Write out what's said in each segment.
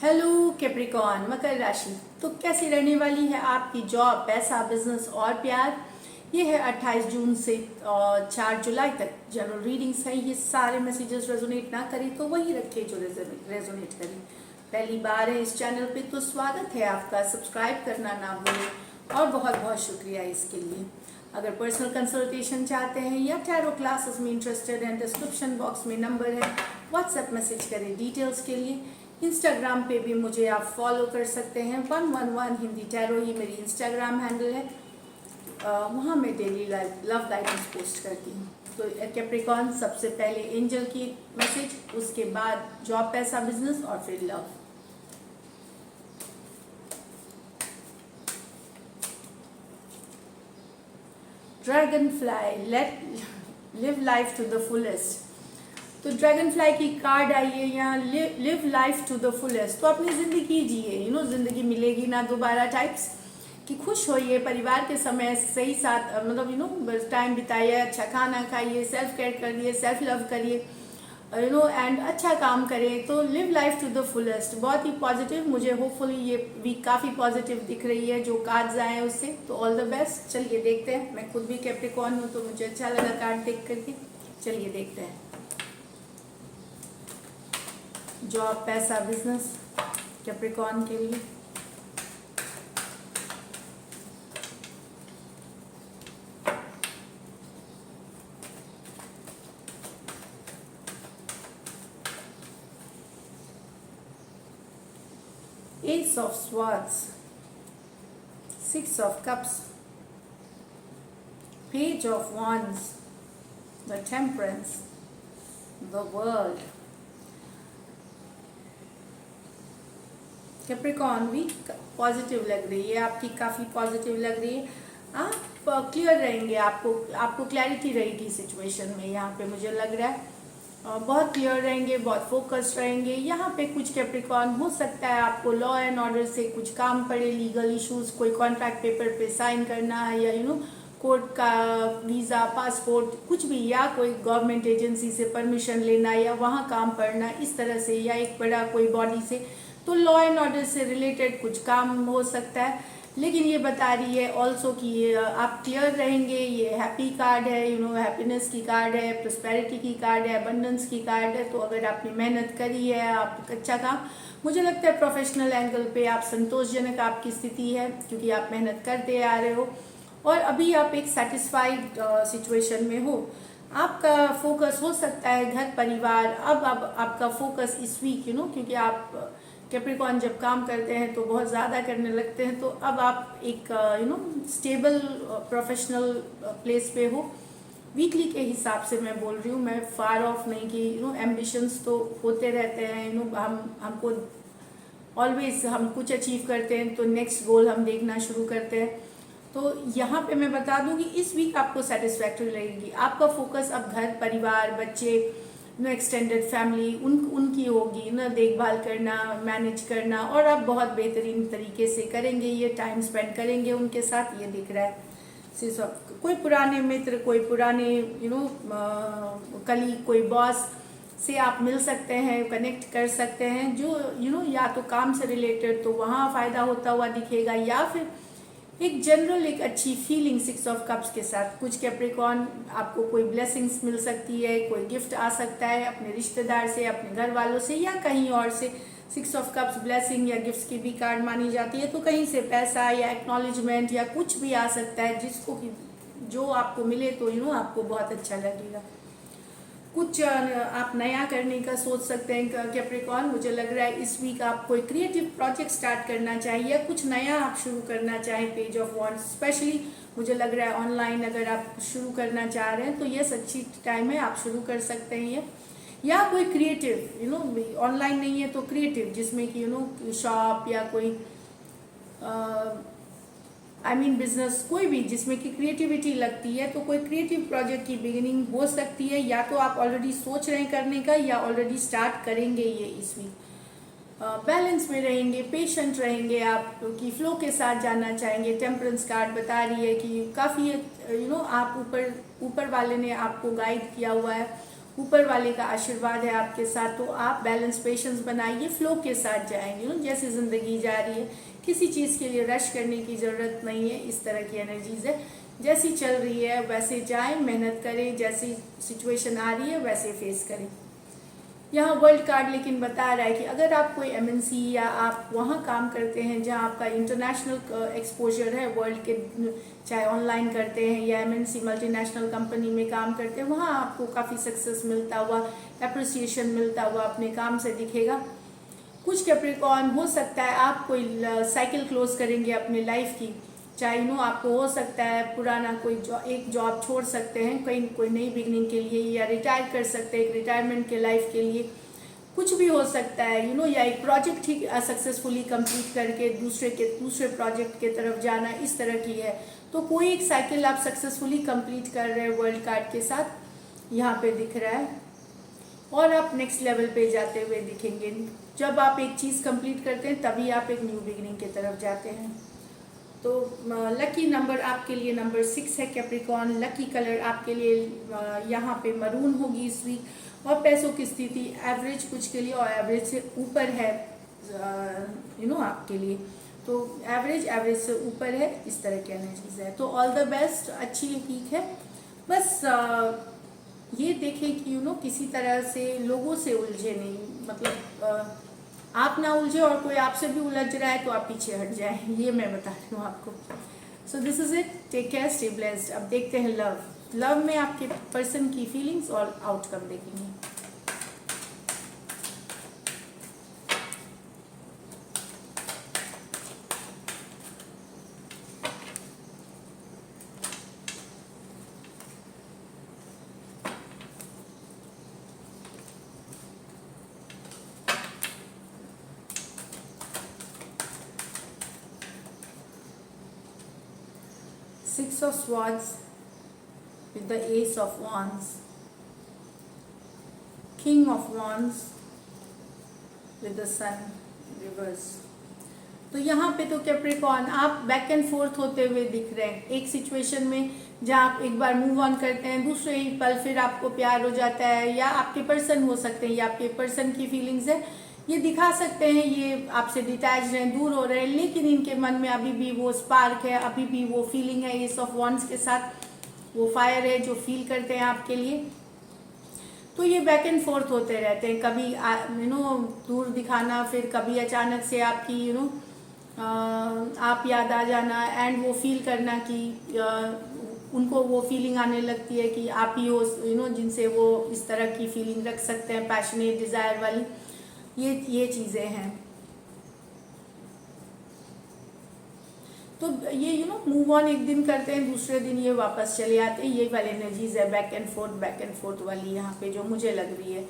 Hello Capricorn मकर राशि। तो कैसी रहने वाली है आपकी जॉब, पैसा, बिजनेस और प्यार। ये है 28 जून से 4 जुलाई तक जनरल रीडिंग्स है। ये सारे मैसेजेस रेजोनेट ना करें तो वही रखें जो रेजोनेट करें। पहली बार है इस चैनल पे तो स्वागत है आपका, सब्सक्राइब करना ना भूलें और बहुत बहुत शुक्रिया इसके लिए। अगर पर्सनल कंसल्टेशन चाहते हैं या टैरो क्लासेस में इंटरेस्टेड हैं, डिस्क्रिप्शन बॉक्स में नंबर है, व्हाट्सएप मैसेज करें डिटेल्स के लिए। इंस्टाग्राम पे भी मुझे आप फॉलो कर सकते हैं, 111 हिंदी टैरो ही मेरी इंस्टाग्राम हैंडल है। वहाँ मैं डेली लव गाइडेंस पोस्ट करती हूँ। तो कैप्रिकॉन, सबसे पहले एंजल की मैसेज, उसके बाद जॉब, पैसा, बिजनेस और फिर love. Dragon fly, let live life to the fullest. तो ड्रैगन फ्लाई की कार्ड आई है यहाँ, live life to the fullest. तो अपनी ज़िंदगी जिए, ज़िंदगी मिलेगी ना दोबारा टाइप्स कि खुश होइए, परिवार के समय सही साथ मतलब टाइम बिताइए, अच्छा खाना खाइए, सेल्फ केयर करिए, सेल्फ लव करिए, एंड अच्छा काम करें। तो live life to the fullest, बहुत ही पॉजिटिव। मुझे होपफुली ये वीक काफ़ी पॉजिटिव दिख रही है जो कार्ड्स आए हैं उससे। तो ऑल द बेस्ट। चलिए देखते हैं। मैं खुद भी कैप्रिकॉन हूँ तो मुझे अच्छा लगा कार्ड देख करके। चलिए देखते हैं। जॉब, पैसा, बिजनेस कैप्रिकॉन के लिए। Ace of Swords, Six of Cups, Page of Wands, the Temperance, the World. Capricorn week positive लग रही है आपकी, काफ़ी पॉजिटिव लग रही है। आप क्लियर रहेंगे, आपको क्लैरिटी रहेगी सिचुएशन में। यहाँ पे मुझे लग रहा है बहुत क्लियर रहेंगे, बहुत फोकस्ड रहेंगे। यहाँ पे कुछ कैप्रिकॉन हो सकता है आपको लॉ एंड ऑर्डर से कुछ काम पड़े, लीगल इश्यूज, कोई कॉन्ट्रैक्ट पेपर पे साइन करना है या कोर्ट का वीज़ा, पासपोर्ट, कुछ भी, या कोई गवर्नमेंट एजेंसी से परमिशन लेना या वहाँ काम पड़ना इस तरह से, या एक बड़ा कोई बॉडी से। तो लॉ एंड ऑर्डर से रिलेटेड कुछ काम हो सकता है। लेकिन ये बता रही है ऑल्सो कि आप क्लियर रहेंगे। ये हैप्पी कार्ड है, हैप्पीनेस की कार्ड है, प्रॉस्पेरिटी की कार्ड है, अबंडेंस की कार्ड है। तो अगर आपने मेहनत करी है, आप अच्छा काम, मुझे लगता है प्रोफेशनल एंगल पे आप संतोषजनक आपकी स्थिति है क्योंकि आप मेहनत करते आ रहे हो और अभी आप एक सेटिस्फाइड सिचुएशन में हो। आपका फोकस हो सकता है घर परिवार। अब आपका फोकस इस वीक क्योंकि आप कैप्रिकॉन जब काम करते हैं तो बहुत ज़्यादा करने लगते हैं। तो अब आप एक स्टेबल प्रोफेशनल प्लेस पे हो। वीकली के हिसाब से मैं बोल रही हूँ, मैं फार ऑफ नहीं कि एम्बिशंस तो होते रहते हैं। हमको ऑलवेज हम कुछ अचीव करते हैं तो नेक्स्ट गोल हम देखना शुरू करते हैं। तो यहाँ पे मैं बता दूँ कि इस वीक आपको सेटिस्फैक्ट्री लगेगी। आपका फोकस अब घर परिवार, बच्चे, एक्सटेंडेड फैमिली, उनकी होगी देखभाल करना, मैनेज करना, और आप बहुत बेहतरीन तरीके से करेंगे, ये टाइम स्पेंड करेंगे उनके साथ, ये दिख रहा है। कोई पुराने मित्र, कोई पुराने कलीग, कोई बॉस से आप मिल सकते हैं, कनेक्ट कर सकते हैं, जो या तो काम से रिलेटेड तो वहाँ फ़ायदा होता हुआ दिखेगा, या फिर एक जनरल एक अच्छी फीलिंग 6 ऑफ कप्स के साथ। कुछ कैप्रिकॉन आपको कोई ब्लेसिंग्स मिल सकती है, कोई गिफ्ट आ सकता है अपने रिश्तेदार से, अपने घर वालों से या कहीं और से। 6 ऑफ कप्स ब्लेसिंग या गिफ्ट्स की भी कार्ड मानी जाती है। तो कहीं से पैसा या एक्नॉलेजमेंट या कुछ भी आ सकता है जिसको कि जो आपको मिले तो आपको बहुत अच्छा लगेगा। कुछ आप नया करने का सोच सकते हैं कैप्रिकॉन। मुझे लग रहा है इस वीक आप कोई क्रिएटिव प्रोजेक्ट स्टार्ट करना चाहिए या कुछ नया आप शुरू करना चाहें। पेज ऑफ वॉन्ड्स स्पेशली मुझे लग रहा है ऑनलाइन अगर आप शुरू करना चाह रहे हैं तो ये अच्छी टाइम है, आप शुरू कर सकते हैं ये। या कोई क्रिएटिव ऑनलाइन नहीं है तो क्रिएटिव जिसमें कि शॉप या कोई बिजनेस, कोई भी जिसमें कि क्रिएटिविटी लगती है, तो कोई क्रिएटिव प्रोजेक्ट की बिगिनिंग हो सकती है। या तो आप ऑलरेडी सोच रहे हैं करने का या ऑलरेडी स्टार्ट करेंगे ये इस वीक। बैलेंस में रहेंगे, पेशेंट रहेंगे, आप कि फ्लो के साथ जाना चाहेंगे। टेम्परेंस कार्ड बता रही है कि काफ़ी आप ऊपर वाले ने आपको गाइड किया हुआ है ऊपर वाले का आशीर्वाद है आपके साथ, तो आप बैलेंस पेशेंस बनाइए, फ्लो के साथ जाएंगे। जैसे ज़िंदगी जा रही है, किसी चीज़ के लिए रश करने की ज़रूरत नहीं है, इस तरह की एनर्जीज है। जैसी चल रही है वैसे जाएं, मेहनत करें, जैसी सिचुएशन आ रही है वैसे फेस करें। यहाँ वर्ल्ड कार्ड लेकिन बता रहा है कि अगर आप कोई एमएनसी या आप वहाँ काम करते हैं जहाँ आपका इंटरनेशनल एक्सपोजर है वर्ल्ड के, चाहे ऑनलाइन करते हैं या एमएनसी मल्टीनेशनल कंपनी में काम करते हैं, वहाँ आपको काफ़ी सक्सेस मिलता हुआ, अप्रिसिएशन मिलता हुआ अपने काम से दिखेगा। कुछ कैप्रिकॉर्न हो सकता है आप कोई साइकिल क्लोज करेंगे अपने लाइफ की, चाहे आपको हो सकता है पुराना कोई एक जॉब छोड़ सकते हैं कहीं कोई नई बिगनिंग के लिए, या रिटायर कर सकते हैं एक रिटायरमेंट के लाइफ के लिए, कुछ भी हो सकता है या एक प्रोजेक्ट ही सक्सेसफुली कंप्लीट करके दूसरे प्रोजेक्ट के तरफ जाना, इस तरह की है। तो कोई एक साइकिल आप सक्सेसफुली कंप्लीट कर रहे हैं वर्ल्ड कार्ड के साथ यहाँ पे दिख रहा है, और आप नेक्स्ट लेवल पे जाते हुए दिखेंगे। जब आप एक चीज़ कंप्लीट करते हैं तभी आप एक न्यू बिगनिंग की तरफ जाते हैं। तो लकी नंबर आपके लिए नंबर 6 है कैप्रिकॉर्न। लकी कलर आपके लिए यहाँ पे मरून होगी इस वीक, और पैसों की स्थिति एवरेज कुछ के लिए और एवरेज से ऊपर है आपके लिए, तो एवरेज से ऊपर है, इस तरह की एनर्जीज है। तो ऑल द बेस्ट, अच्छी वीक है। बस ये देखें कि किसी तरह से लोगों से उलझे नहीं, मतलब आप ना उलझे, और कोई आपसे भी उलझ रहा है तो आप पीछे हट जाए, ये मैं बता रही हूँ आपको। So this is it, take care, stay blessed. अब देखते हैं लव में आपके पर्सन की फीलिंग्स और आउटकम देखेंगे। Six of Swords with the Ace of Wands, King of Wands with the Sun reverse। तो यहाँ पे तो कैप्रिकॉर्न आप बैक एंड फोर्थ होते हुए दिख रहे हैं एक सिचुएशन में, जहाँ आप एक बार मूव ऑन करते हैं, दूसरे ही पल फिर आपको प्यार हो जाता है, या आपके पर्सन हो सकते हैं, या आपके पर्सन की फीलिंग्स है, ये दिखा सकते हैं ये आपसे डिटैच हैं, दूर हो रहे हैं, लेकिन इनके मन में अभी भी वो स्पार्क है, अभी भी वो फीलिंग है। एस ऑफ वॉन्ड्स के साथ वो फायर है जो फील करते हैं आपके लिए। तो ये बैक एंड फोर्थ होते रहते हैं, कभी दूर दिखाना, फिर कभी अचानक से आपकी आप याद आ जाना, एंड वो फील करना कि उनको वो फीलिंग आने लगती है कि आप ही हो जिनसे वो इस तरह की फीलिंग रख सकते हैं, पैशनेट डिज़ायर वाली, ये चीज़ें हैं। तो ये मूव ऑन एक दिन करते हैं, दूसरे दिन ये वापस चले आते हैं, ये वाली एनर्जीज है बैक एंड फोर्थ वाली यहाँ पे जो मुझे लग रही है।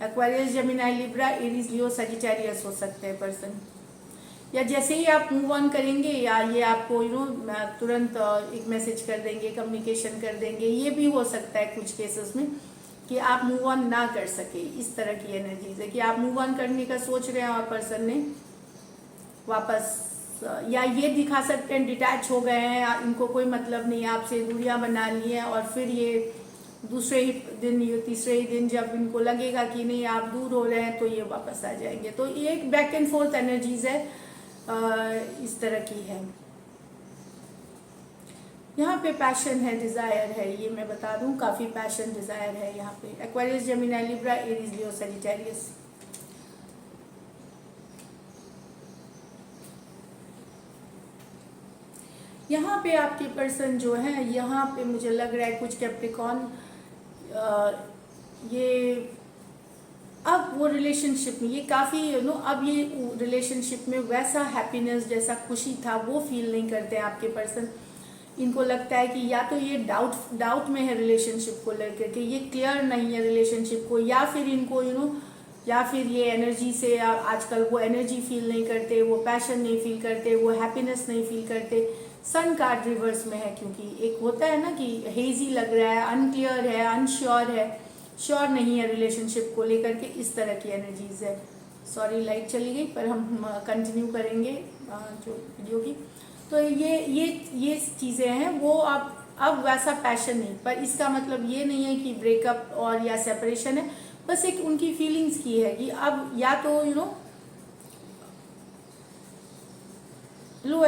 एक्वेरियस, जेमिनी, लिब्रा, एरीज, लियो, सजिटेरियस हो सकते हैं पर्सन, या जैसे ही आप मूव ऑन करेंगे या ये आपको तुरंत एक मैसेज कर देंगे, कम्युनिकेशन कर देंगे, ये भी हो सकता है कुछ केसेस में कि आप मूव ऑन ना कर सके, इस तरह की एनर्जीज है कि आप मूव ऑन करने का सोच रहे हैं और पर्सन ने वापस, या ये दिखा सकते हैं डिटैच हो गए हैं, इनको कोई मतलब नहीं, आपसे दूरियां बना ली हैं, और फिर ये दूसरे ही दिन या तीसरे ही दिन जब इनको लगेगा कि नहीं आप दूर हो रहे हैं तो ये वापस आ जाएंगे। तो ये एक बैक एंड फोर्थ एनर्जीज है, इस तरह की है। यहाँ पे पैशन है, डिज़ायर है, ये मैं बता दूँ, काफ़ी पैशन डिज़ायर है यहाँ पे। एक्वेरियस, जेमिनी, लिब्रा, एरीज, लियो, सजिटेरियस। यहाँ पे आपके पर्सन जो है, यहाँ पे मुझे लग रहा है कुछ कैप्रिकॉर्न ये अब वो रिलेशनशिप में, ये काफ़ी अब ये रिलेशनशिप में वैसा हैप्पीनेस जैसा खुशी था वो फील नहीं करते हैं आपके पर्सन। इनको लगता है कि या तो ये डाउट में है रिलेशनशिप को लेकर के, ये क्लियर नहीं है रिलेशनशिप को, या फिर इनको या फिर ये एनर्जी से आजकल वो एनर्जी फील नहीं करते, वो पैशन नहीं फील करते, वो हैप्पीनेस नहीं फील करते। सन कार्ड रिवर्स में है, क्योंकि एक होता है ना कि हेजी लग रहा है, अनक्लियर है, अनश्योर है, श्योर नहीं है रिलेशनशिप को लेकर के, इस तरह की एनर्जीज है। सॉरी लाइट चली गई, पर हम कंटिन्यू करेंगे जो वीडियो की। तो ये चीज़ें हैं वो आप अब वैसा पैशन नहीं, पर इसका मतलब ये नहीं है कि ब्रेकअप और या सेपरेशन है, बस एक उनकी फीलिंग्स की है कि अब या तो लो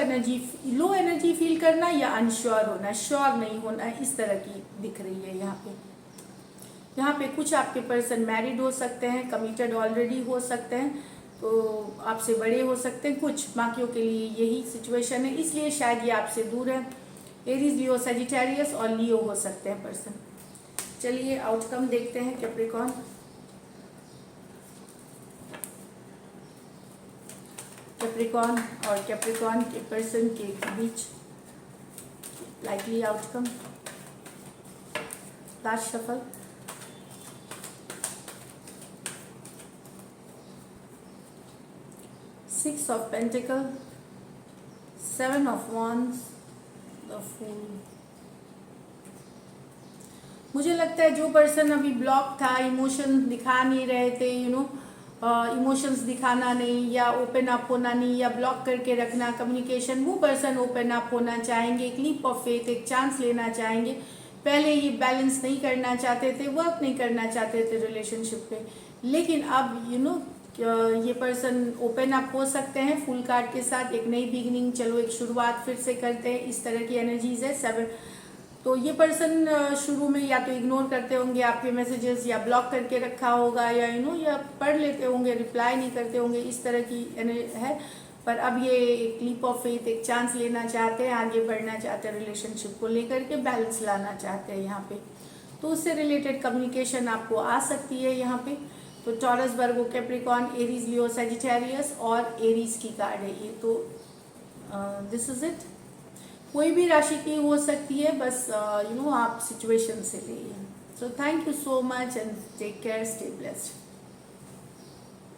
एनर्जी फील करना या अनश्योर होना, श्योर नहीं होना, इस तरह की दिख रही है यहाँ पे कुछ आपके पर्सन मैरिड हो सकते हैं, कमिटेड ऑलरेडी हो सकते हैं, तो आपसे बड़े हो सकते हैं, कुछ बाकियों के लिए यही सिचुएशन है, इसलिए शायद ये आपसे दूर है। एरीज, लियो, सजिटेरियस और लियो हो सकते हैं पर्सन। चलिए आउटकम देखते हैं कैप्रिकॉर्न। कैप्रिकॉर्न और कैप्रिकॉर्न के पर्सन के बीच likely outcome. Last shuffle. Six of pentacle, seven of wands, the fool. मुझे लगता है जो पर्सन अभी ब्लॉक था, इमोशन दिखा नहीं रहे थे, इमोशंस दिखाना नहीं या ओपन अप होना नहीं या ब्लॉक करके रखना कम्युनिकेशन, वो पर्सन ओपन अप होना चाहेंगे, एक लीप ऑफ फेथ, एक चांस लेना चाहेंगे। पहले ये बैलेंस नहीं करना चाहते थे, वर्क नहीं करना चाहते थे रिलेशनशिप पे, लेकिन अब ये पर्सन ओपन अप हो सकते हैं फुल कार्ड के साथ। एक नई बिगिनिंग, चलो एक शुरुआत फिर से करते हैं, इस तरह की एनर्जीज है। 7, तो ये पर्सन शुरू में या तो इग्नोर करते होंगे आपके मैसेजेस या ब्लॉक करके रखा होगा या या पढ़ लेते होंगे, रिप्लाई नहीं करते होंगे, इस तरह की है। पर अब ये एक लीप ऑफ फेथ, एक चांस लेना चाहते हैं, आगे बढ़ना चाहते हैं, रिलेशनशिप को लेकर के बैलेंस लाना चाहते हैं यहाँ पे। तो उससे रिलेटेड कम्युनिकेशन आपको आ सकती है यहाँ पे। तो टॉरस, वर्गो, कैप्रिकॉर्न, एरीज, लियो, सजिटेरियस और एरीज की कार्ड है ये। तो दिस इज इट। कोई भी राशि की हो सकती है, बस आप सिचुएशन से ले। So thank you so much and take care, stay blessed.